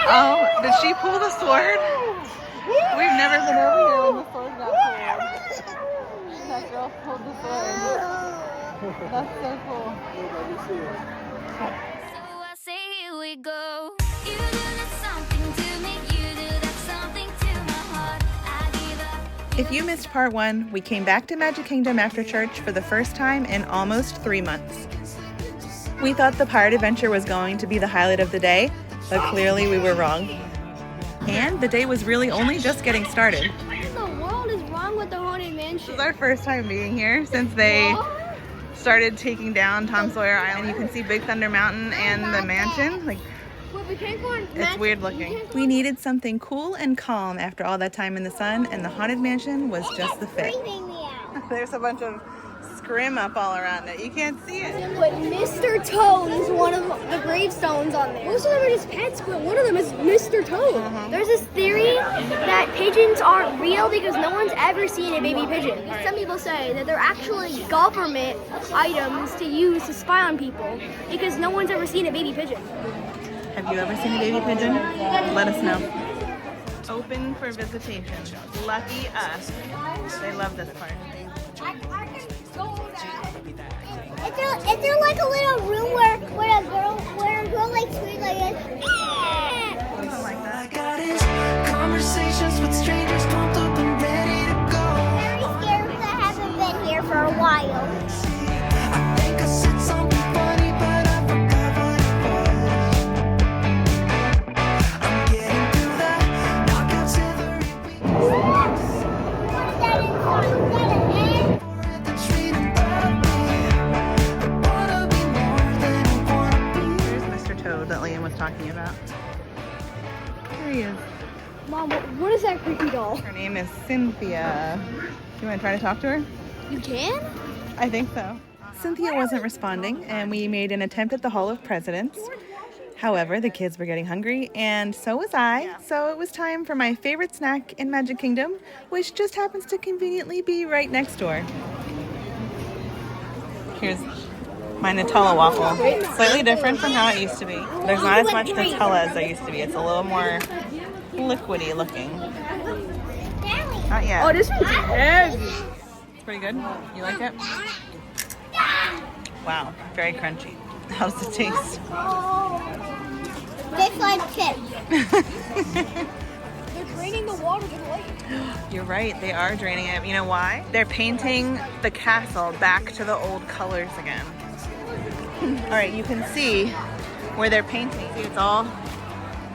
Oh, did she pull the sword? We've never been over here when the sword got pulled. That girl pulled the sword. That's so cool. So I say here we go. You do that something to me, you do that something to my heart. I give up. If you missed part 1, we came back to Magic Kingdom after church for the first time in almost 3 months. We thought the pirate adventure was going to be the highlight of the day, but clearly we were wrong. And the day was really only just getting started. What in the world is wrong with the Haunted Mansion? This is our first time being here since they started taking down Tom Sawyer Island. You can see Big Thunder Mountain and the mansion. Like, Wait, we can't go on it's weird looking. We needed something cool and calm after all that time in the sun, and the Haunted Mansion was just the fit. There's a bunch of scrim up all around it. You can't see it. But Mr. Toad is one of the gravestones on there. Most of them are just pets, but one of them is Mr. Toad. There's this theory that pigeons aren't real because no one's ever seen a baby pigeon. Some people say that they're actually government items to use to spy on people because no one's ever seen a baby pigeon. Have you ever seen a baby pigeon? Let us know. Open for visitation. Lucky us. They love this part. Is there like a little room where a girl like screams like this? Something like that. Conversations with strangers pumped up and ready to go. Very scared because I haven't been here for a while. I think I said something funny, but I forgot what it was. I'm getting through that knockout shivering week. What is that in front? Is that an egg? At the tree above me. I wanna be more than I wanna be. There's Mr. Toad that Liam was talking about. There he is. Mom, what is that creepy doll? Her name is Cynthia. You want to try to talk to her? You can? I think so. Cynthia wasn't responding, and we made an attempt at the Hall of Presidents. However, the kids were getting hungry, and so was I, so it was time for my favorite snack in Magic Kingdom, which just happens to conveniently be right next door. Here's my Nutella waffle. Slightly different from how it used to be. There's not as much Nutella as there used to be. It's a little more liquidy looking. Not yet. Oh, this one's heavy. It's pretty good. You like it? Wow, very crunchy. How does it taste? This like chips. They're draining the water to the lake. You're right, they are draining it. You know why? They're painting the castle back to the old colors again. All right, you can see where they're painting. See, it's all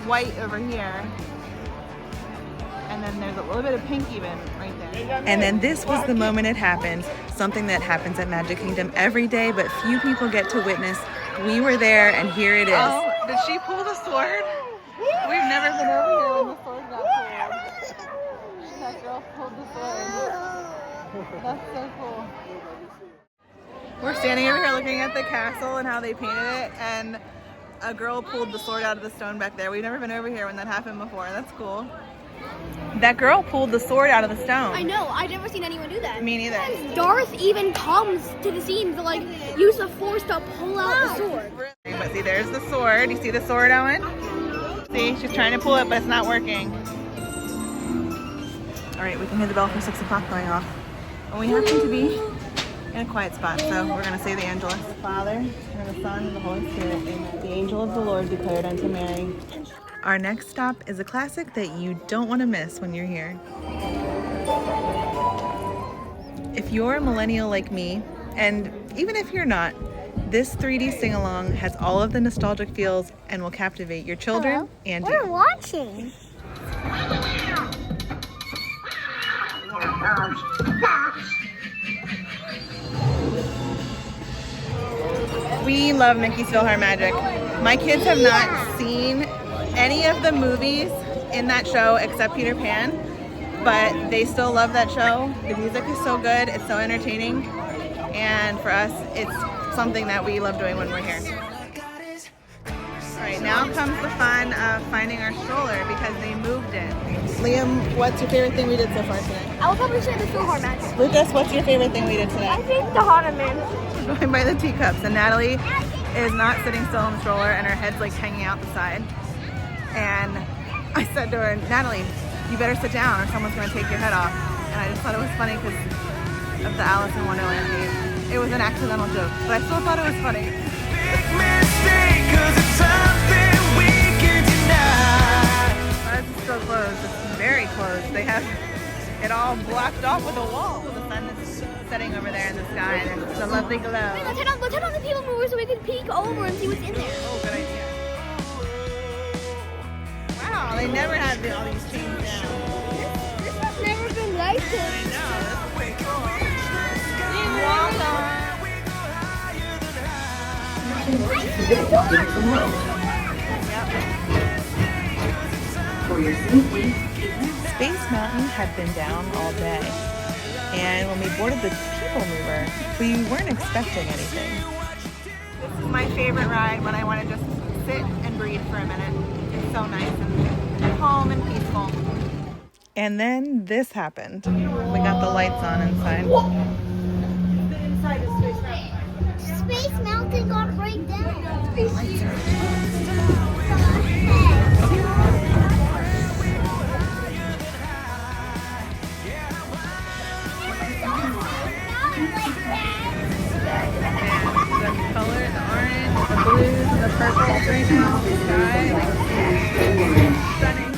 white over here. And then there's a little bit of pink even right there. And then this was the moment it happened. Something that happens at Magic Kingdom every day, but few people get to witness. We were there, and here it is. Oh, did she pull the sword? We've never been over here when the sword got pulled. That girl pulled the sword. That's so cool. We're standing over here looking at the castle and how they painted it, and a girl pulled the sword out of the stone back there. We've never been over here when that happened before. That's cool. That girl pulled the sword out of the stone. I know, I've never seen anyone do that. Me neither. Darth even comes to the scene to like use the force to pull out the sword. But see, there's the sword. You see the sword, Owen? See, she's trying to pull it, but it's not working. All right, we can hear the bell for 6 o'clock going off. And we happen to be in a quiet spot, so we're going to say the Angelus. The Father, and the Son, and the Holy Spirit. Amen. The angel of the Lord declared unto Mary. Our next stop is a classic that you don't want to miss when you're here. If you're a millennial like me, and even if you're not, this 3D sing-along has all of the nostalgic feels and will captivate your children and you. We're watching. We love Mickey's PhilharMagic. My kids have not seen any of the movies in that show except Peter Pan, but they still love that show. The music is so good, it's so entertaining, and for us, it's something that we love doing when we're here. All right, now comes the fun of finding our stroller because they moved it. Liam, what's your favorite thing we did so far today? I would probably say the PhilharMagic. Lucas, what's your favorite thing we did today? I think the Haunted Mansion. We're going by the teacups, and Natalie is not sitting still in the stroller, and her head's like hanging out the side. And I said to her, Natalie, you better sit down or someone's gonna take your head off. And I just thought it was funny because of the Alice in Wonderland theme. It was an accidental joke, but I still thought it was funny. Mistake, 'cause it's something we can deny. Ours is still closed. It's very closed. They have it all blocked off with a wall. The sun is setting over there in the sky and it's a lovely glow. Let's turn on the people mover so we can peek over and see what's in there. Oh, good idea. Wow, they never had all these chains down. This has never been like this. I know, that's pretty cool. Welcome. Space Mountain had been down all day, and when we boarded the people mover, we weren't expecting anything. This is my favorite ride when I want to just sit and breathe for a minute. It's so nice and calm and peaceful. And then this happened. We got the lights on inside. Space Mountain got right down. The color, the orange, the blues, the purples right now, the sky, like stunning.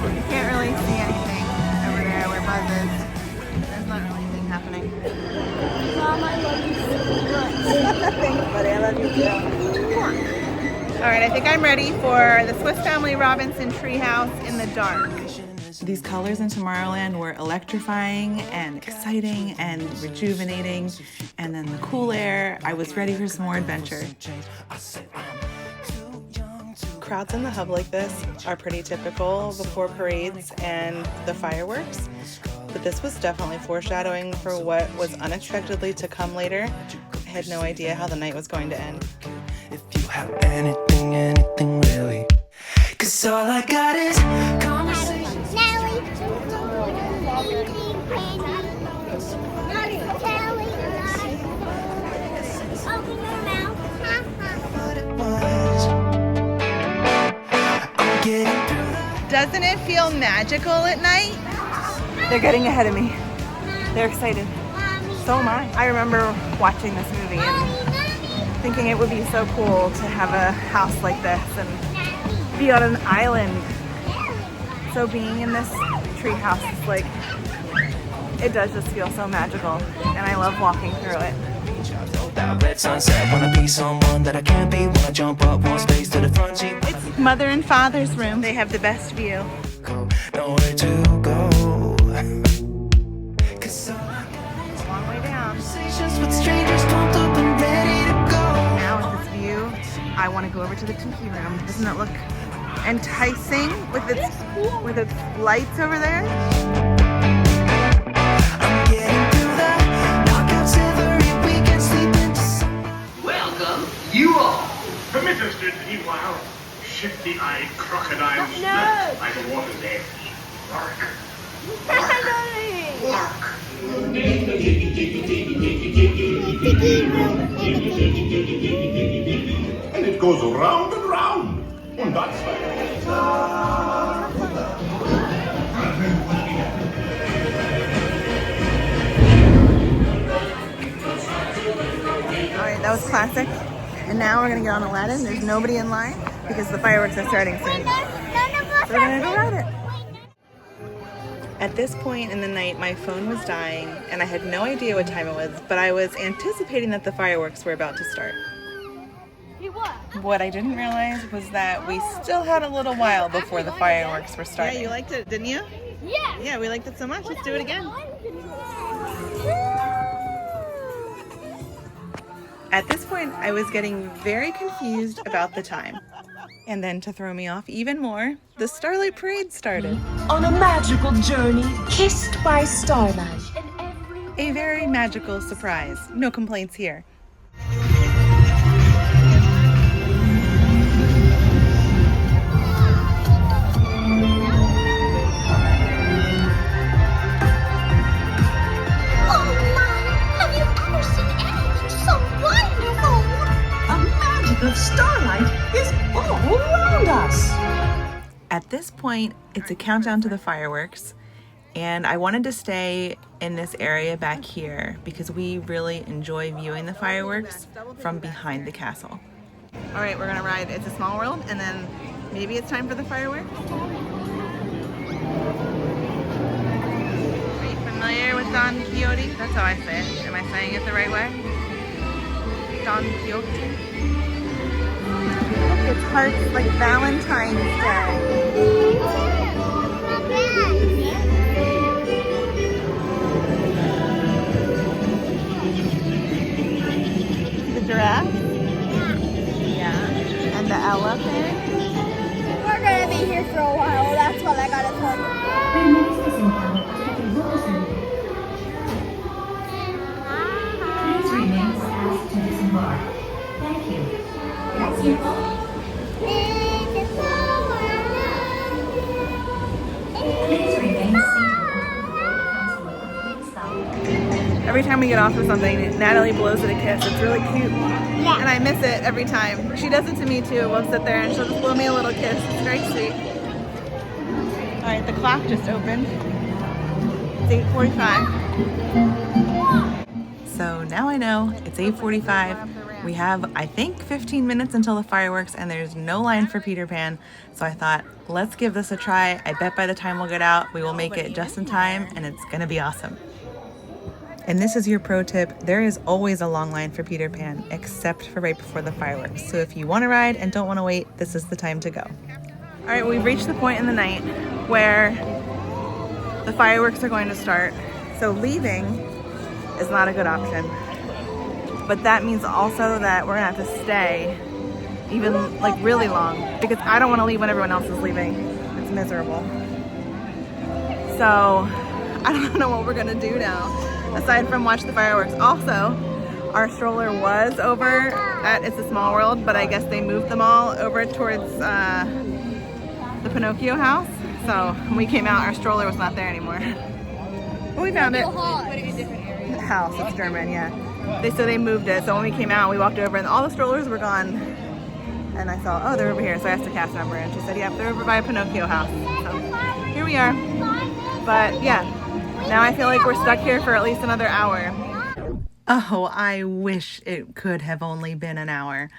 You can't really see anything over there where Buzz is. There's not really anything happening. Mom, I love you so much. Thanks, buddy. I love you too. All right, I think I'm ready for the Swiss Family Robinson treehouse in the dark. These colors in Tomorrowland were electrifying and exciting and rejuvenating. And then the cool air, I was ready for some more adventure. Crowds in the hub like this are pretty typical before parades and the fireworks. But this was definitely foreshadowing for what was unexpectedly to come later. I had no idea how the night was going to end. If you have anything really. 'Cause all I got is conversations. Natalie, eating candy. Natalie, open your mouth. What it was. I'm getting through that. Doesn't it feel magical at night? They're getting ahead of me. They're excited. So am I. I remember watching this movie and thinking it would be so cool to have a house like this and be on an island. So being in this tree house is like, it does just feel so magical and I love walking through it. That red sunset, wanna be someone that I can't be. Wanna jump up one space to the front seat. It's mother and father's room. They have the best view. Nowhere to go. 'Cause all I got is A long way down. conversations with strangers, pumped up and ready to go. Now with this view, I want to go over to the tiki room. Doesn't it look enticing with its lights over there? I'm getting through the knockouts every weekend, sleeping to some. Welcome, you all. Permit us to meanwhile shifty-eyed crocodiles by the water's edge. Lark. Lark. And it goes round and round. And that's All right, that was classic. And now we're gonna get on Aladdin. There's nobody in line because the fireworks are starting soon. None of us So we're gonna go are ride it. At this point in the night, my phone was dying and I had no idea what time it was, but I was anticipating that the fireworks were about to start. What I didn't realize was that we still had a little while before the fireworks were starting. Yeah, you liked it, didn't you? Yeah. Yeah, we liked it so much. Let's do it again. At this point, I was getting very confused about the time. And then to throw me off even more, the Starlight Parade started. On a magical journey, kissed by starlight. A very magical surprise. No complaints here. point, it's a countdown to the fireworks, and I wanted to stay in this area back here because we really enjoy viewing the fireworks from behind the castle. All right, we're gonna ride It's a Small World, and then maybe it's time for the fireworks. Are you familiar with Don Quixote? That's how I say it. Am I saying it the right way? Don Quixote. Look, it's hearts like Valentine's Day. The giraffe? Yeah. And the elephant? We're gonna be here for a while. That's what I gotta tell you. Please remain asked to disembark. Thank you. That's your fault. Please remain seated. Every time we get off of something, Natalie blows it a kiss. It's really cute. Yeah. And I miss it every time. She does it to me too. We'll sit there and she'll just blow me a little kiss. It's very sweet. All right, the clock just opened. It's 8:45. So now I know it's 8:45. We have, I think, 15 minutes until the fireworks, and there's no line for Peter Pan. So I thought, let's give this a try. I bet by the time we'll get out, we will make it just in time, and it's gonna be awesome. And this is your pro tip, there is always a long line for Peter Pan, except for right before the fireworks. So if you wanna ride and don't wanna wait, this is the time to go. All right, we've reached the point in the night where the fireworks are going to start. So leaving is not a good option. But that means also that we're gonna have to stay even like really long, because I don't wanna leave when everyone else is leaving. It's miserable. So I don't know what we're gonna do now, aside from watch the fireworks. Also, our stroller was over at It's a Small World, but I guess they moved them all over towards the Pinocchio house. So when we came out, our stroller was not there anymore. But we found it. House, it's German, yeah. So they moved it. So when we came out, we walked over and all the strollers were gone. And I saw, oh, they're over here. So I asked the cast member and she said, yeah, they're over by Pinocchio house. So here we are. But yeah. Now I feel like we're stuck here for at least another hour. Oh, I wish it could have only been an hour.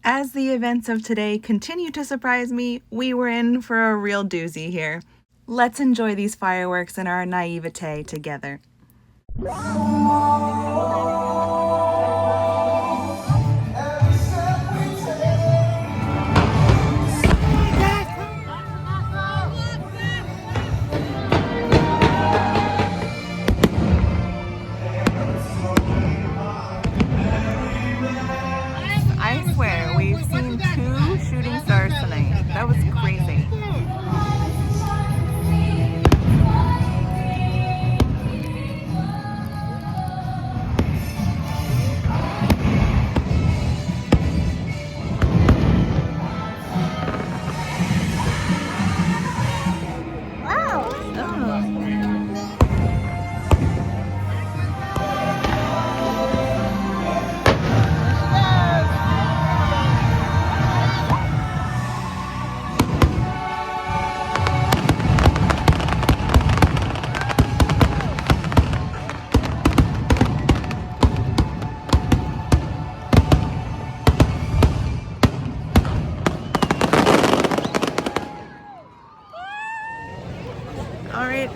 As the events of today continue to surprise me, we were in for a real doozy here. Let's enjoy these fireworks and our naivete together. I swear, we've seen 2 shooting stars tonight. That was crazy.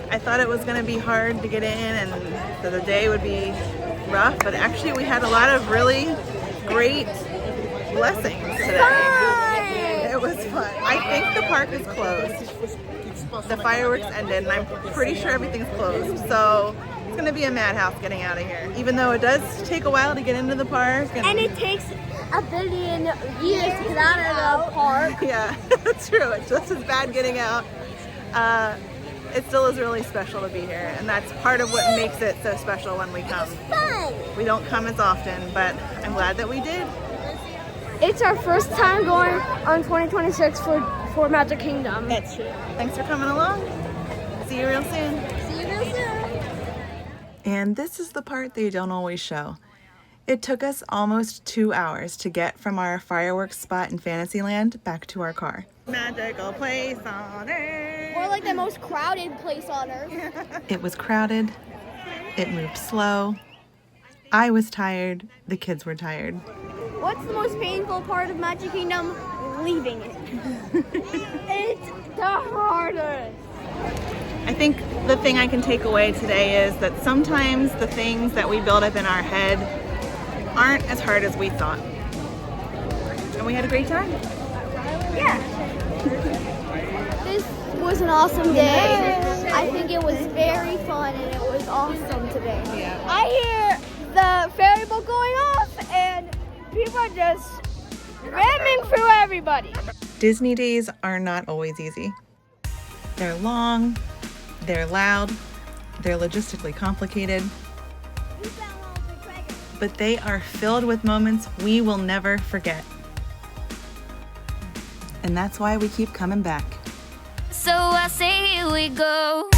I thought it was going to be hard to get in and that the day would be rough, but actually we had a lot of really great blessings today. It was fun. I think the park is closed. The fireworks ended and I'm pretty sure everything's closed. So it's going to be a madhouse getting out of here, even though it does take a while to get into the park. And it takes a billion years to get out of the park. Yeah, that's true. It's just as bad getting out. It still is really special to be here, and that's part of what makes it so special when we come. We don't come as often, but I'm glad that we did. It's our first time going on 2026 for Magic Kingdom. That's true. Thanks for coming along. See you real soon. See you real soon. And this is the part they don't always show. It took us almost 2 hours to get from our fireworks spot in Fantasyland back to our car. Magical place on earth. Or like the most crowded place on earth. It was crowded. It moved slow. I was tired. The kids were tired. What's the most painful part of Magic Kingdom? Leaving it. It's the hardest. I think the thing I can take away today is that sometimes the things that we build up in our head aren't as hard as we thought. And we had a great time. Yeah. This was an awesome day. I think it was very fun and it was awesome today. Yeah. I hear the ferry boat going off and people are just ramming through everybody. Disney days are not always easy. They're long, they're loud, they're logistically complicated, but they are filled with moments we will never forget. And that's why we keep coming back. So I say here we go.